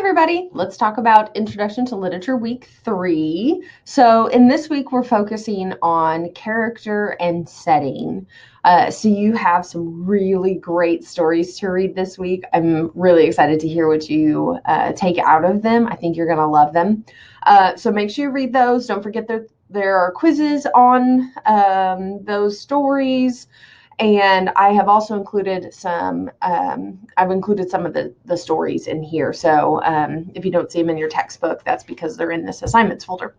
everybody, let's talk about Introduction to Literature Week 3. So in this week, we're focusing on character and setting. So you have some really great stories to read this week. I'm really excited to hear what you take out of them. I think you're going to love them. So make sure you read those. Don't forget there are quizzes on those stories. And I have also included I've included some of the stories in here. So if you don't see them in your textbook, that's because they're in this assignments folder.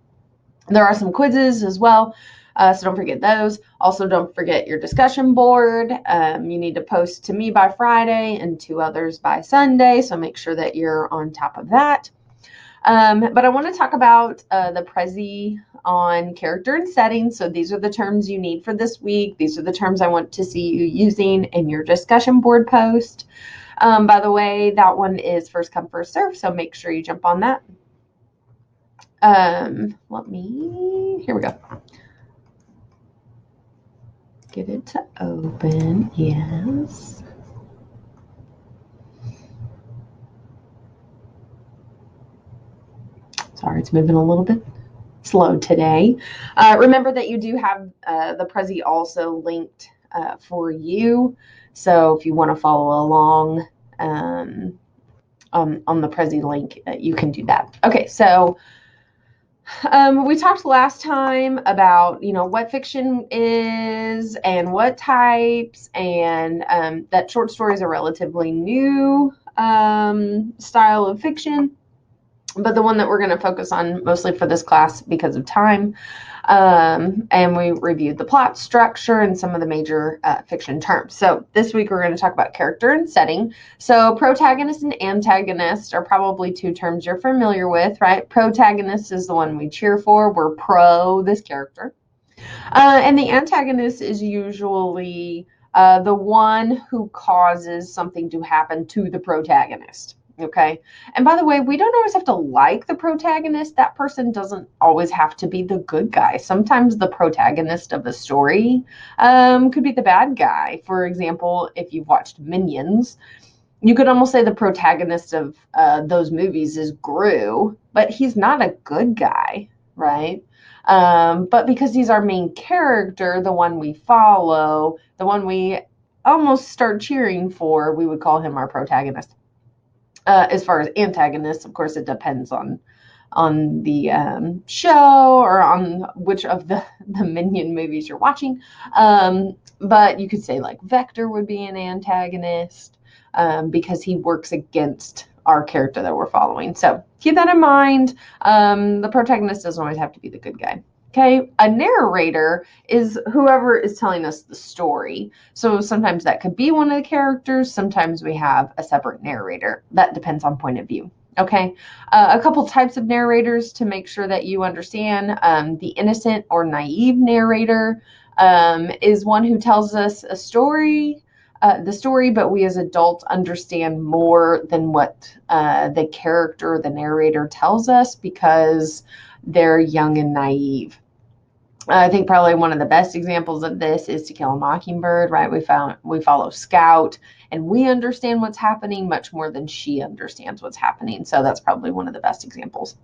There are some quizzes as well, so don't forget those. Also, don't forget your discussion board. You need to post to me by Friday and to others by Sunday, so make sure that you're on top of that. But I want to talk about the Prezi on character and setting. So these are the terms you need for this week. These are the terms I want to see you using in your discussion board post. By the way, that one is first come, first serve, so make sure you jump on that. Here we go. Get it to open, yes. Sorry, it's moving a little bit slow today. Remember that you do have the Prezi also linked for you. So if you want to follow along on the Prezi link, you can do that. Okay, so we talked last time about, what fiction is and what types, and that short stories are a relatively new style of fiction. But the one that we're going to focus on mostly for this class because of time. And we reviewed the plot structure and some of the major fiction terms. So this week we're going to talk about character and setting. So protagonist and antagonist are probably two terms you're familiar with, right? Protagonist is the one we cheer for. We're pro this character. And the antagonist is usually the one who causes something to happen to the protagonist. Okay. And by the way, we don't always have to like the protagonist. That person doesn't always have to be the good guy. Sometimes the protagonist of a story could be the bad guy. For example, if you've watched Minions, you could almost say the protagonist of those movies is Gru, but he's not a good guy, right? But because he's our main character, the one we follow, the one we almost start cheering for, we would call him our protagonist. As far as antagonists, of course, it depends on the show or on which of the Minion movies you're watching. But you could say like Vector would be an antagonist because he works against our character that we're following. So keep that in mind. The protagonist doesn't always have to be the good guy. Okay, a narrator is whoever is telling us the story. So sometimes that could be one of the characters. Sometimes we have a separate narrator. That depends on point of view. Okay, a couple types of narrators to make sure that you understand. The innocent or naive narrator is one who tells us a story, but we as adults understand more than what the character, the narrator tells us because they're young and naive. I think probably one of the best examples of this is To Kill a Mockingbird, right? We follow Scout, and we understand what's happening much more than she understands what's happening. So that's probably one of the best examples.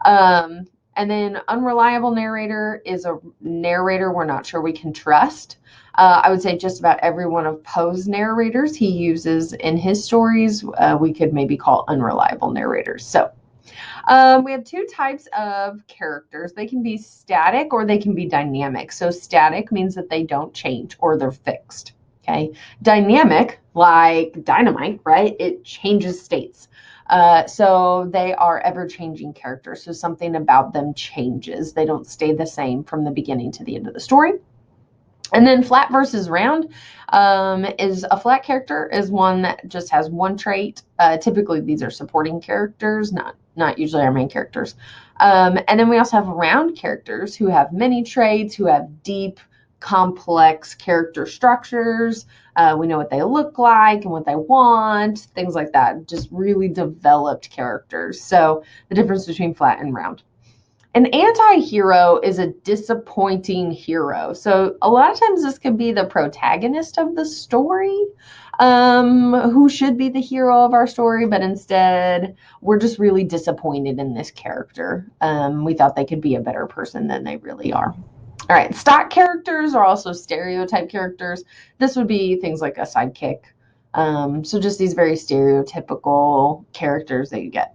And then unreliable narrator is a narrator we're not sure we can trust. I would say just about every one of Poe's narrators he uses in his stories, we could maybe call unreliable narrators. So we have two types of characters. They can be static or they can be dynamic. So static means that they don't change or they're fixed. Okay. Dynamic, like dynamite, right? It changes states. So they are ever-changing characters. So something about them changes. They don't stay the same from the beginning to the end of the story. And then flat versus round is a flat character is one that just has one trait. Typically, these are supporting characters, not usually our main characters. And then we also have round characters who have many traits, who have deep, complex character structures. We know what they look like and what they want, things like that. Just really developed characters. So the difference between flat and round. An anti-hero is a disappointing hero. So a lot of times this could be the protagonist of the story, who should be the hero of our story, but instead we're just really disappointed in this character. We thought they could be a better person than they really are. All right, stock characters are also stereotype characters. This would be things like a sidekick. So just these very stereotypical characters that you get.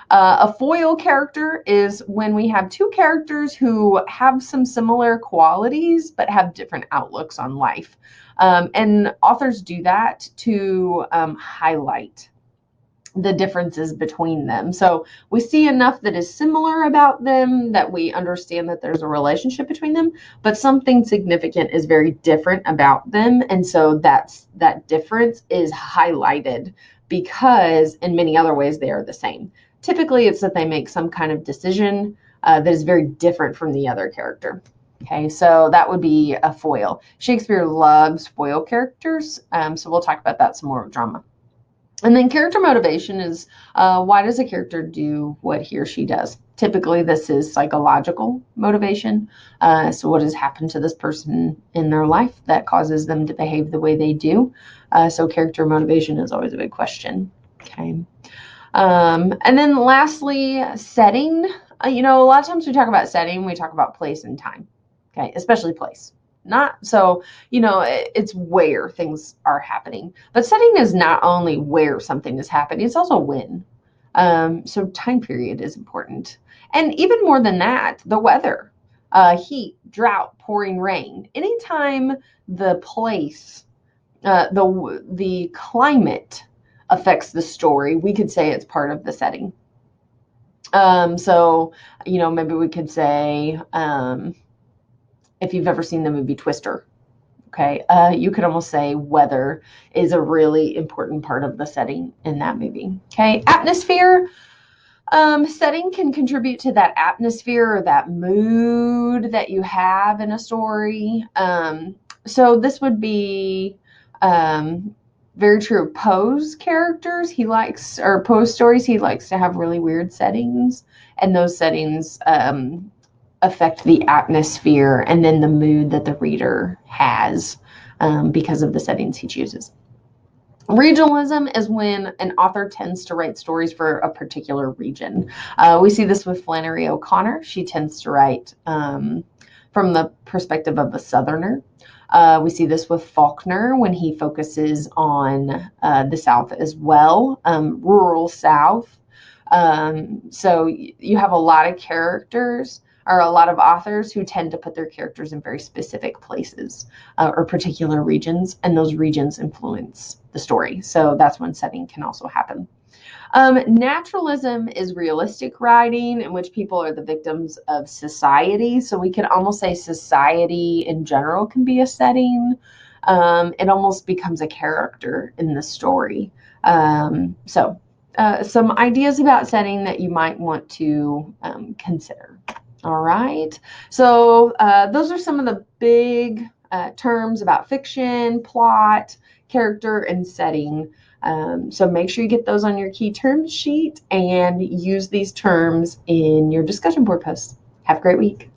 A foil character is when we have two characters who have some similar qualities but have different outlooks on life. And authors do that to highlight the differences between them. So we see enough that is similar about them that we understand that there's a relationship between them, but something significant is very different about them. And so that difference is highlighted because in many other ways they are the same. Typically, it's that they make some kind of decision that is very different from the other character. Okay, so that would be a foil. Shakespeare loves foil characters, so we'll talk about that some more with drama. And then character motivation is why does a character do what he or she does? Typically, this is psychological motivation. So, what has happened to this person in their life that causes them to behave the way they do? So, character motivation is always a big question. Okay. And then lastly, setting. A lot of times we talk about setting, we talk about place and time. Okay, especially place. Not so, it's where things are happening. But setting is not only where something is happening, it's also when. So time period is important. And even more than that, the weather, heat, drought, pouring rain. Anytime the place, the climate affects the story, we could say it's part of the setting. So, maybe we could say, if you've ever seen the movie Twister, okay, you could almost say weather is a really important part of the setting in that movie. Okay, atmosphere. Setting can contribute to that atmosphere or that mood that you have in a story. So this would be very true of Poe's characters. Poe's stories, he likes to have really weird settings, and those settings affect the atmosphere and then the mood that the reader has because of the settings he chooses. Regionalism is when an author tends to write stories for a particular region. We see this with Flannery O'Connor. She tends to write from the perspective of a Southerner. We see this with Faulkner when he focuses on the South as well, rural South. So you have a lot of characters or a lot of authors who tend to put their characters in very specific places or particular regions, and those regions influence the story. So that's when setting can also happen. Naturalism is realistic writing in which people are the victims of society. So we can almost say society in general can be a setting. It almost becomes a character in the story. So some ideas about setting that you might want to consider. All right. So those are some of the big terms about fiction, plot, character, and setting. So make sure you get those on your key terms sheet and use these terms in your discussion board posts. Have a great week.